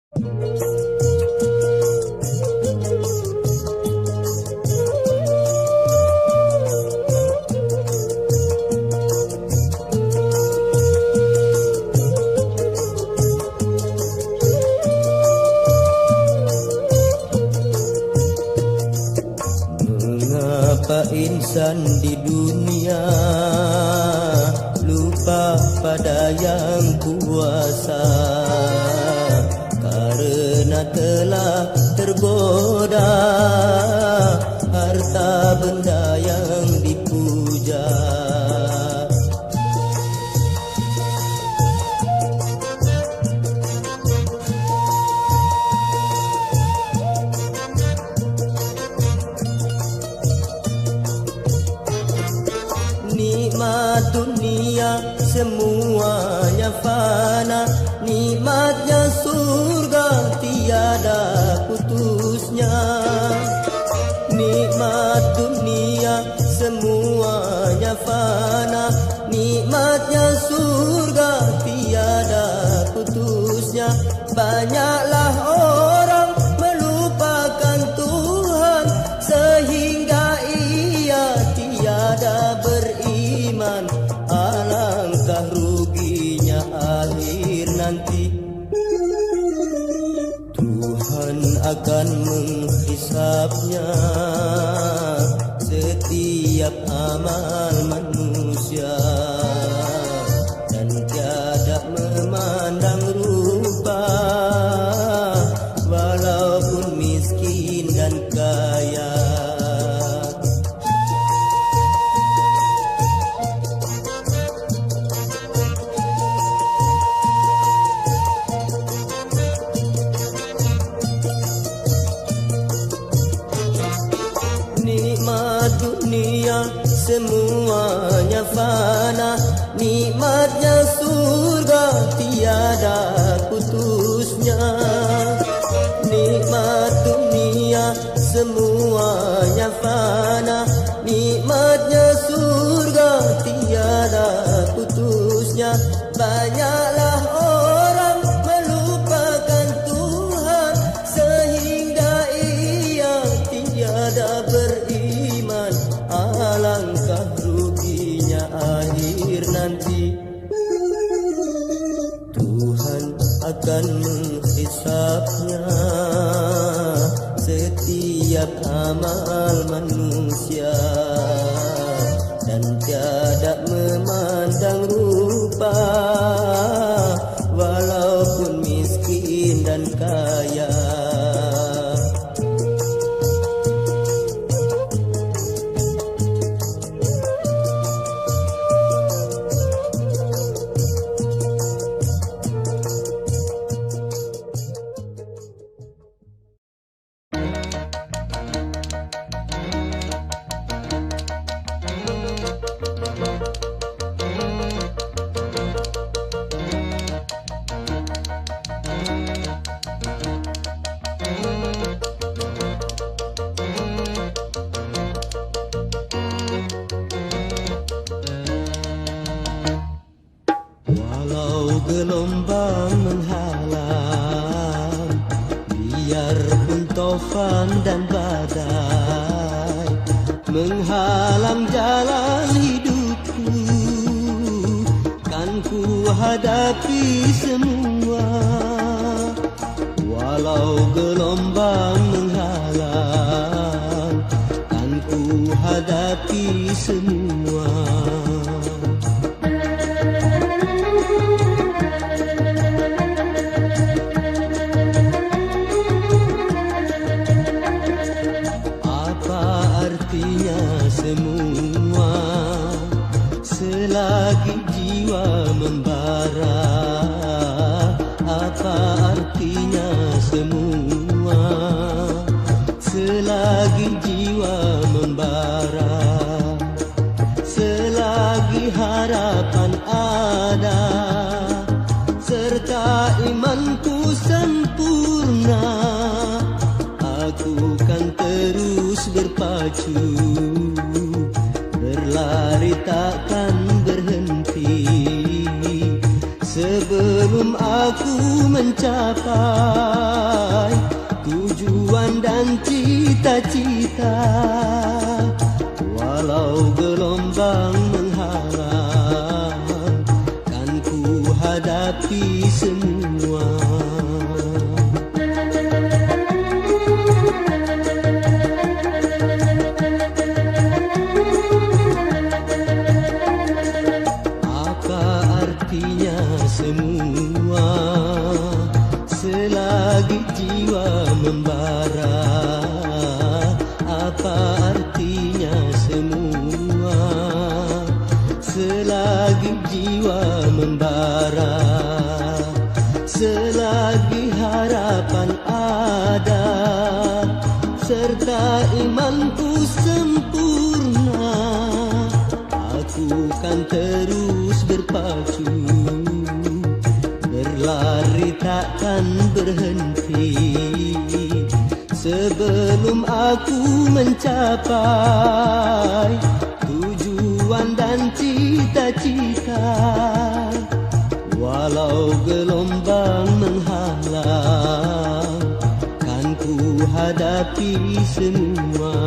Mengapa insan di dunia lupa pada yang kuasa? Karena telah tergoda harta benda yang dipuja. Nikmat dunia semuanya fana, nikmatnya surga tiada putusnya. Nikmat dunia semuanya fana, nikmatnya surga tiada putusnya. Banyaklah orang melupakan Tuhan sehingga ia tiada beriman. Alangkah ruginya akhir nanti. Tuhan akan menghisapnya setiap amal manusia, dan tiada memandang rupa walaupun miskin dan kaya. Nikmat dunia semuanya fana, nikmatnya surga tiada putusnya. Nikmat dunia semuanya fana, nikmatnya surga tiada putusnya. Banyaklah orang melupakan Tuhan sehingga ia tiada beriman. Alangkah ruginya akhir nanti. Tuhan akan menghisapnya setiap amal manusia, dan tiada memandang rupa walaupun miskin dan kaya. Walau gelombang menghalang, biarpun tofan dan badai menghalang jalan hidupku, kan ku hadapi semua. Walau gelombang menghalang, kan ku hadapi semua. Semua selagi jiwa membara. Apa artinya semua selagi jiwa membara? Selagi harapan ada serta imanku sempurna, aku kan terus berpacu, berlari takkan berhenti. sebelum aku mencapai tujuan dan cita-cita. Walau gelombang menghalang, kan ku hadapi semua. Apa artinya semua selagi jiwa membara? Apa artinya semua selagi jiwa membara? Selagi harapan ada serta imanku sempurna, aku kan terus berpacu, berlari takkan berhenti sebelum aku mencapai tujuan dan cita-cita. Walau gelombang menghalang, kan ku hadapi semua.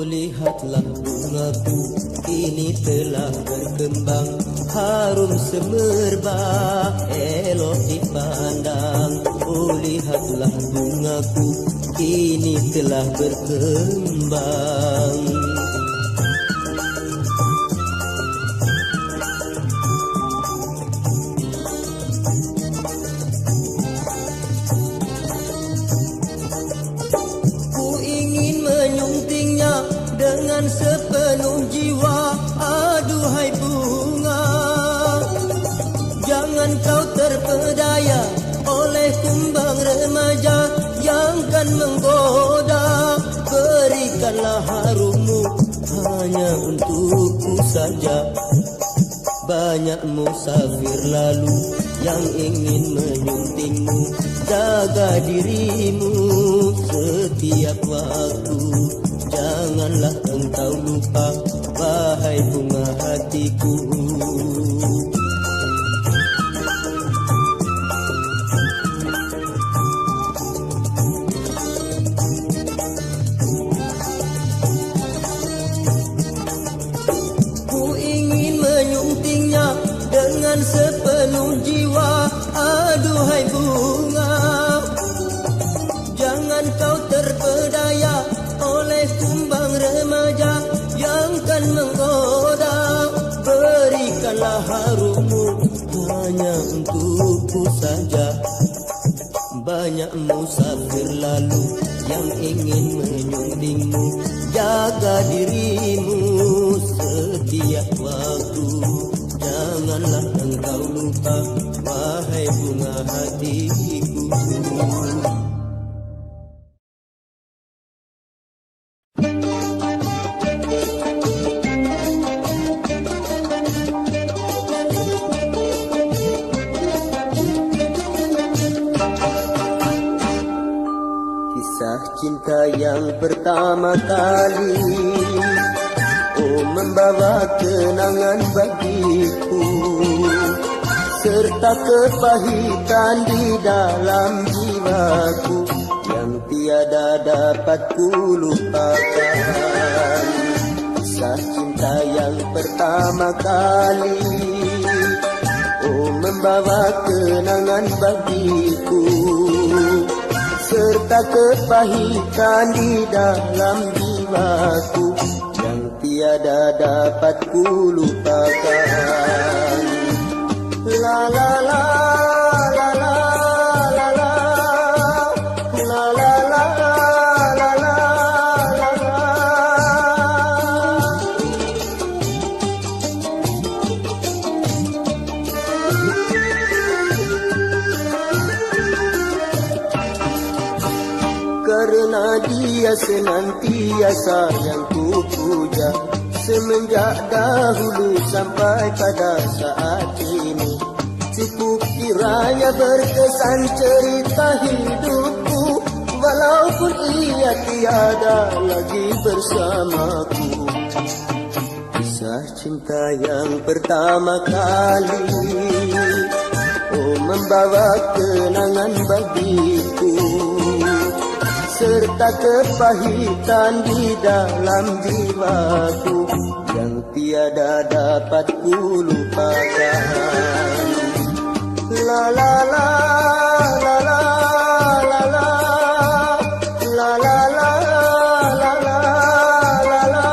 lihatlah bungaku kini telah berkembang, harum semerbak, elok dipandang. Oh lihatlah bungaku kini telah berkembang. Ku ingin menyuntingnya dengan sepenuh jiwa, aduhai bunga. Jangan kau terpedaya oleh kumbang remaja yang kan menggoda. Berikanlah harummu hanya untukku saja. Banyak musafir lalu yang ingin menyuntingmu. Jaga dirimu setiap waktu. Janganlah engkau lupa, wahai bunga hatiku. Dengan sepenuh jiwa, aduhai bunga. Jangan kau terpedaya oleh kumbang remaja yang kan menggoda. Berikanlah harummu hanya untukku saja. Banyak musafir lalu yang ingin menyuntingmu. Jaga dirimu setiap waktu. Janganlah engkau lupa, wahai bunga hatiku. Kisah cinta yang pertama kali, oh membawa kenangan bagiku, serta kepahitan di dalam jiwaku yang tiada dapat ku lupakan. Kisah cinta yang pertama kali, oh membawa kenangan bagiku, serta kepahitan di dalam jiwaku yang tiada dapat ku lupakan. La la la la la la la la la la la la la. Karena dia senantiasa yang ku puja, semenjak dahulu sampai pada saat ini. Cukup kiranya berkesan cerita hidupku, walaupun ia tiada lagi bersamaku. Kisah cinta yang pertama kali, oh membawa kenangan bagiku, serta kepahitan di dalam jiwaku yang tiada dapat ku lupakan. La la la la la la la la la la la la la.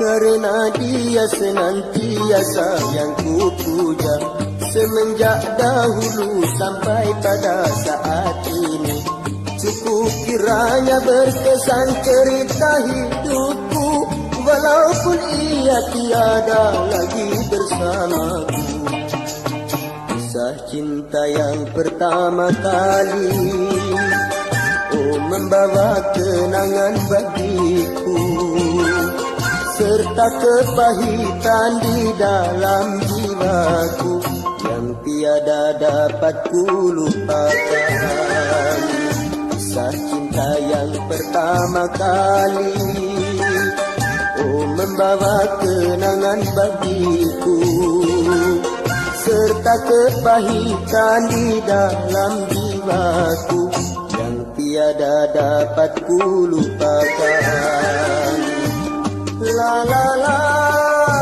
Karena dia senantiasa yang ku puja, semenjak dahulu sampai pada saat ini. Cukup kiranya berkesan cerita hidupku, walaupun ia tiada lagi bersamaku. Kisah cinta yang pertama kali, oh membawa kenangan bagiku, serta kepahitan di dalam jiwaku yang tiada dapat ku lupakan. Kisah cinta yang pertama kali, oh membawa kenangan bagiku, serta kepahitan di dalam jiwaku yang tiada dapat ku lupakan. La la la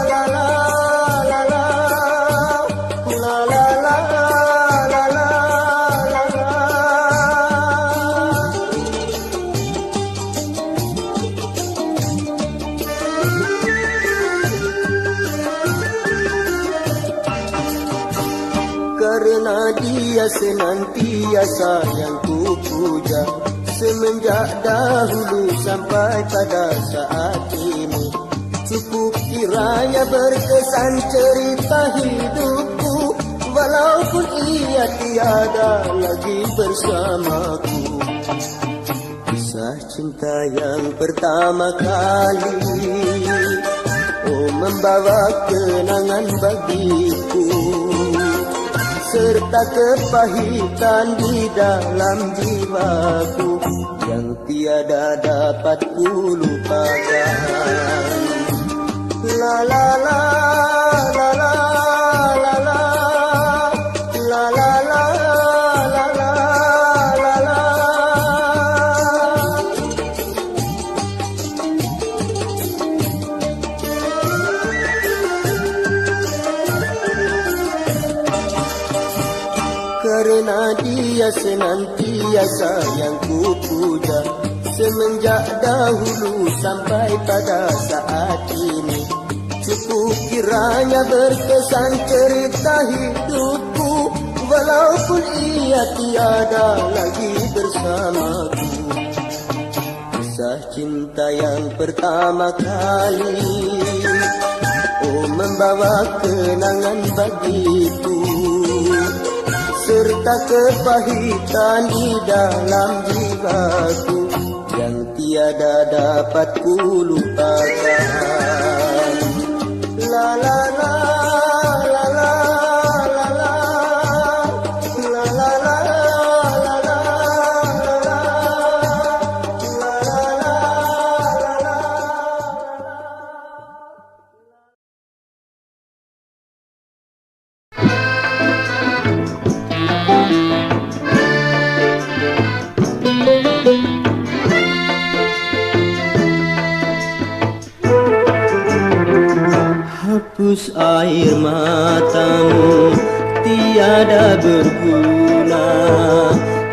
la la la la la la la la la la. Karena dia senantiasa yang ku puja, semenjak dahulu sampai pada saat ini. Cukup kiranya berkesan cerita hidupku, walaupun ia tiada lagi bersamaku. Kisah cinta yang pertama kali, oh membawa kenangan bagiku, serta kepahitan di dalam jiwaku yang tiada dapat ku lupakan. La la la la la la la la la la la la la. Karena dia senantiasa yang ku puja, semenjak dahulu sampai pada saat ini. Cukup kiranya berkesan cerita hidupku, walaupun ia tiada lagi bersamaku. Kisah cinta yang pertama kali, oh membawa kenangan bagiku, serta kepahitan di dalam jiwaku yang tiada dapat ku lupakan. La la la la la la la la la la la la la. Hapus air matamu, tiada berguna.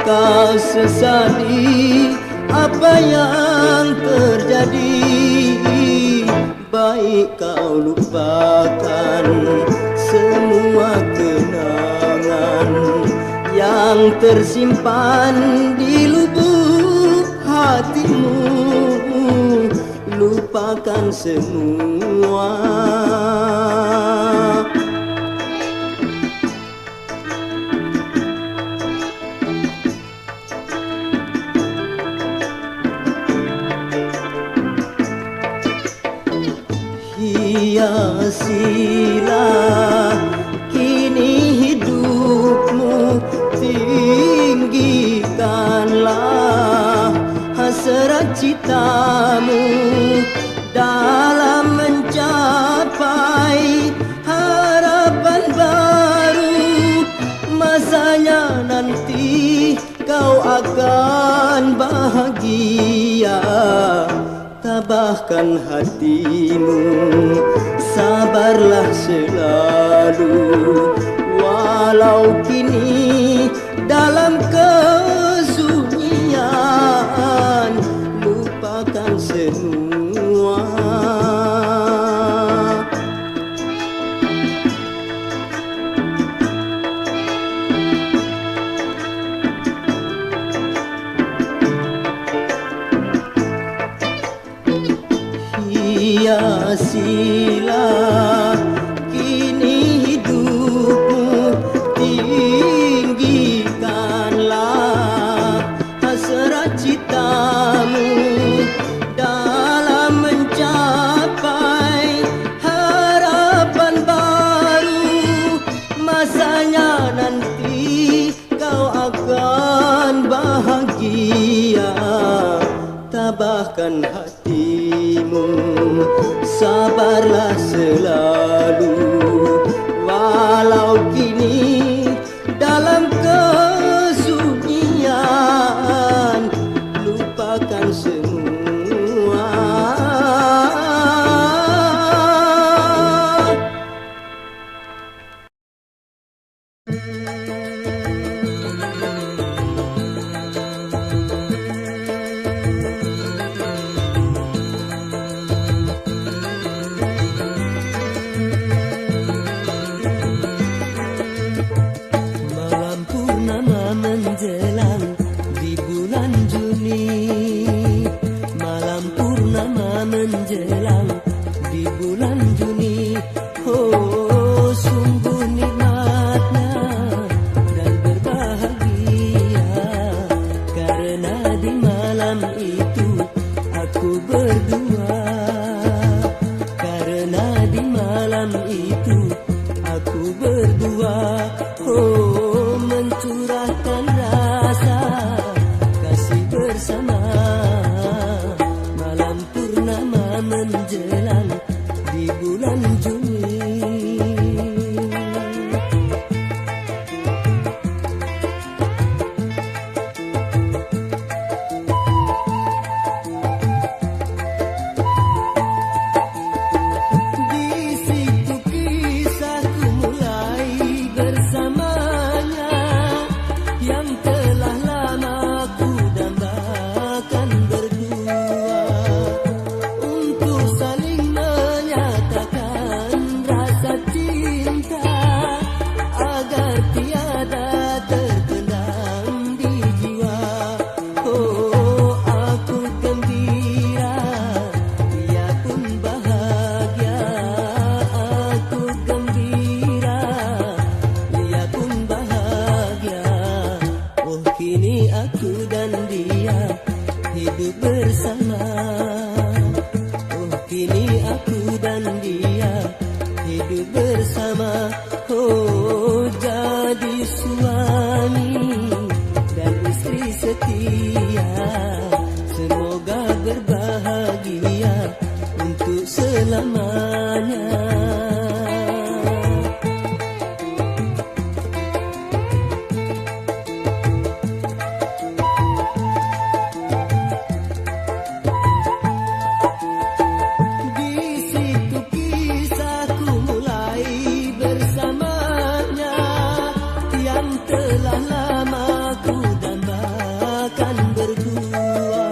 Kau sesali apa yang terjadi. Baik kau lupakan semua kenangan yang tersimpan di lubuk hatimu. Lupakan semua. Hiasilah kini hidupmu, tinggikanlah hasrat citamu dalam mencapai harapan baru. Masanya nanti kau akan bahagia. Tabahkan hatimu, sabarlah selalu. Walau kini dalam kesunyian, lupakan semua. Hiasilah kini hidupmu, tinggikanlah hasrat citamu dalam mencapai harapan baru. Masanya nanti kau akan bahagia. Tabahkan hatimu, sabarlah selalu. Walau kini dalam kesunyian, lupakan semua. Malam purnama menjelang di bulan Juni, malam purnama menjelang di bulan Juni. Oh, sungguh nikmatnya dan berbahagia, karena di malam itu aku berdua, karena di malam itu aku berdua. Oh, mencurahkan rasa kasih bersama, malam purnama menjelang di bulan Juni. Di situ kisahku mulai bersamanya, yang telah lama ku dambakan berdua, untuk saling menyatakan rasa cinta, agar tiada terpendam di jiwa. Oh, aku gembira, dia pun bahagia. Aku gembira, dia pun bahagia. Oh, kini aku dan dia hidup bersama. Oh, kini aku dan dia hidup bersama. Oh, jadi suami dan istri setia, semoga berbahagia untuk selamanya. Di situ kisahku mulai bersamanya, yang telah lama ku dambakan berdua,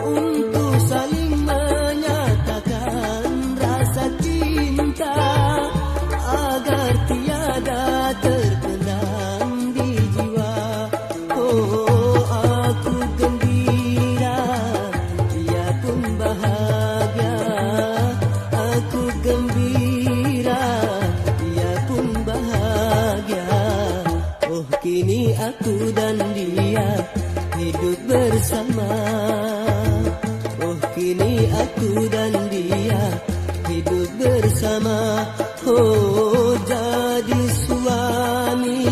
untuk saling menyatakan rasa cinta, agar tiada terpendam di jiwa. Oh, aku gembira, dia pun bahagia. Aku gembira, dia pun bahagia. Oh, kini aku dan dia hidup bersama. Oh, kini aku dan dia hidup bersama. Oh, jadi suami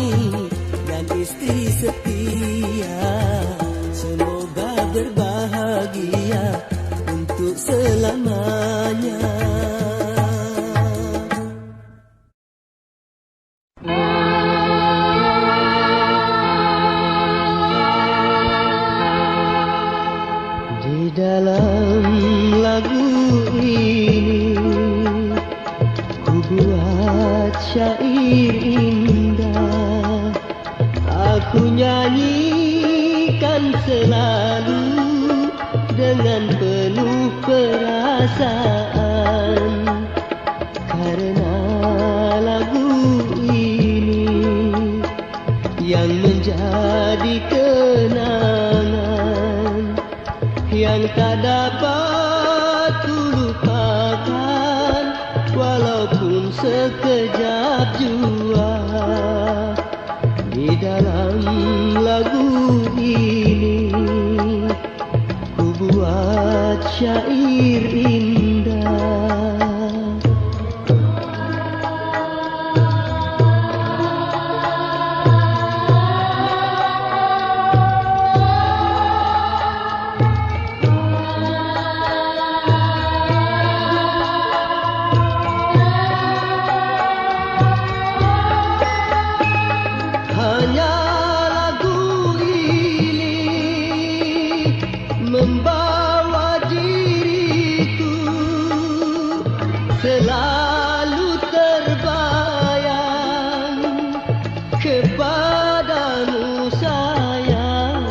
dan istri setia, semoga berbahagia untuk selamanya. Di dalam lagu ini ku buat syair indah, aku nyanyikan selalu dengan penuh perasaan, karena lagu ini yang menjadi kenangan yang tak dapat ku lupakan, walaupun sekejap jua. Di dalam lagu ini ku buat syair indah. kepadamu sayang,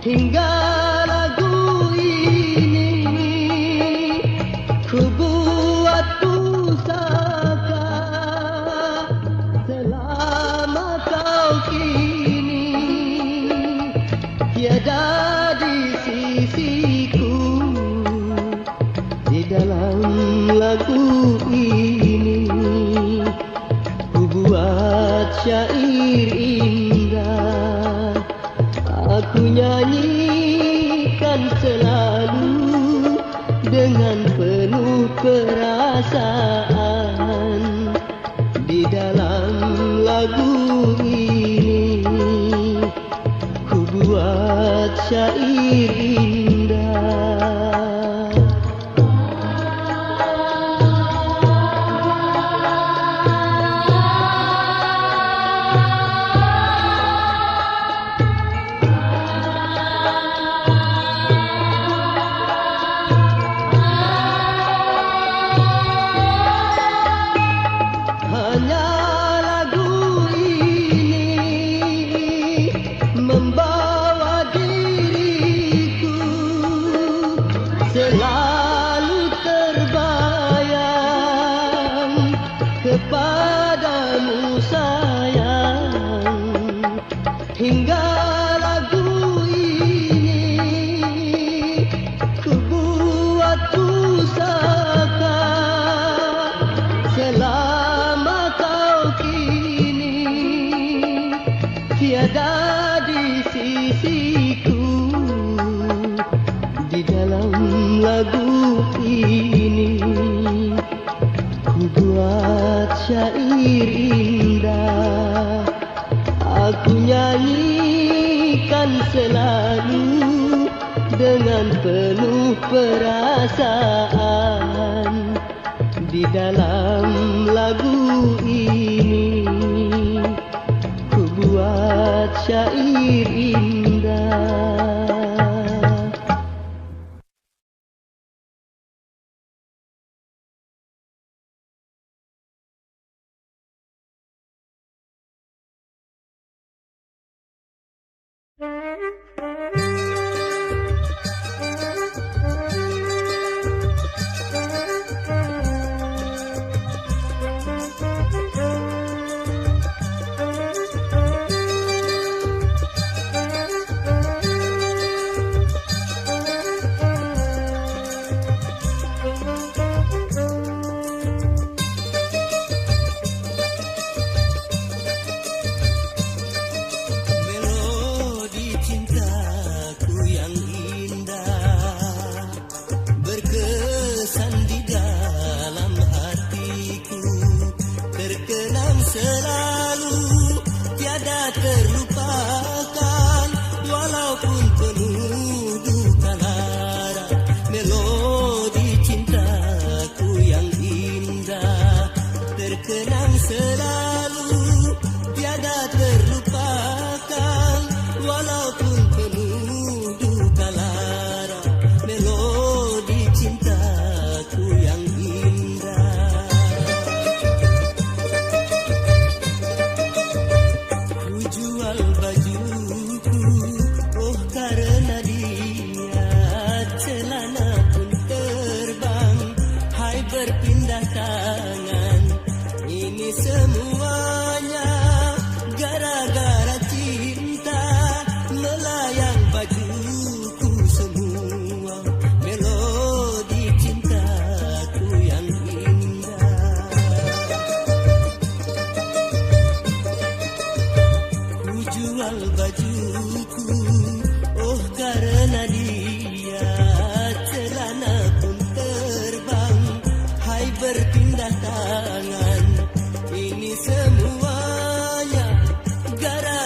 hingga lagu ini ku buat pusaka. Selama kau kini tiada di sisiku, di dalam lagu ini ku buat syair indah. Aku nyanyikan selalu dengan penuh perasaan. Di dalam lagu ini ku buat syair indah. Selalu terbayang kepadamu sayang, hingga lagu ini ku buat pusaka. Selama kau kini tiada di sisiku, di dalam lagu ini ku buat syair indah. Aku nyanyikan selalu dengan penuh perasaan. Di dalam lagu ini ku buat syair indah. Berpindah tangan, ini semuanya gara-gara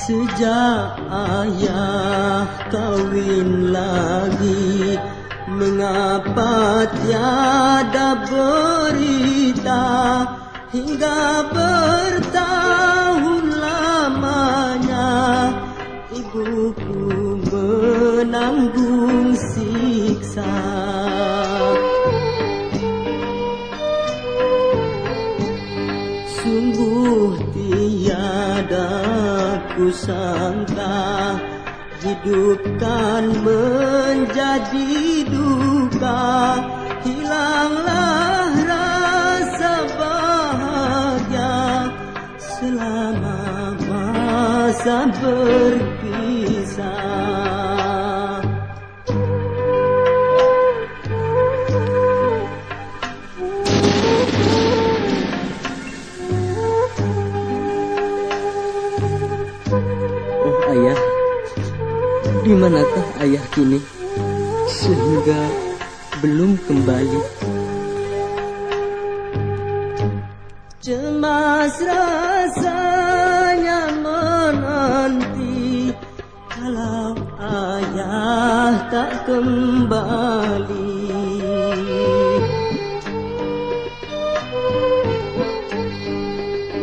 Sejak ayah kawin lagi, mengapa tiada berita hingga bertahun lamanya ibuku menanggung siksa. Sungguh tiada kusangka hidup kan menjadi duka, hilanglah rasa bahagia selama masa berpisah. Ayah, di manakah ayah kini sehingga belum kembali? Cemas rasanya menanti kalau ayah tak kembali.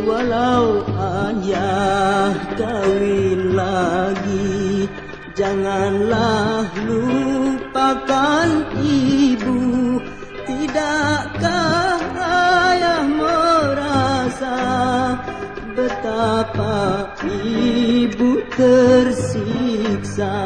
Walau ayah kawin lagi, janganlah lupakan ibu. Tidakkah ayah merasa betapa ibu tersiksa?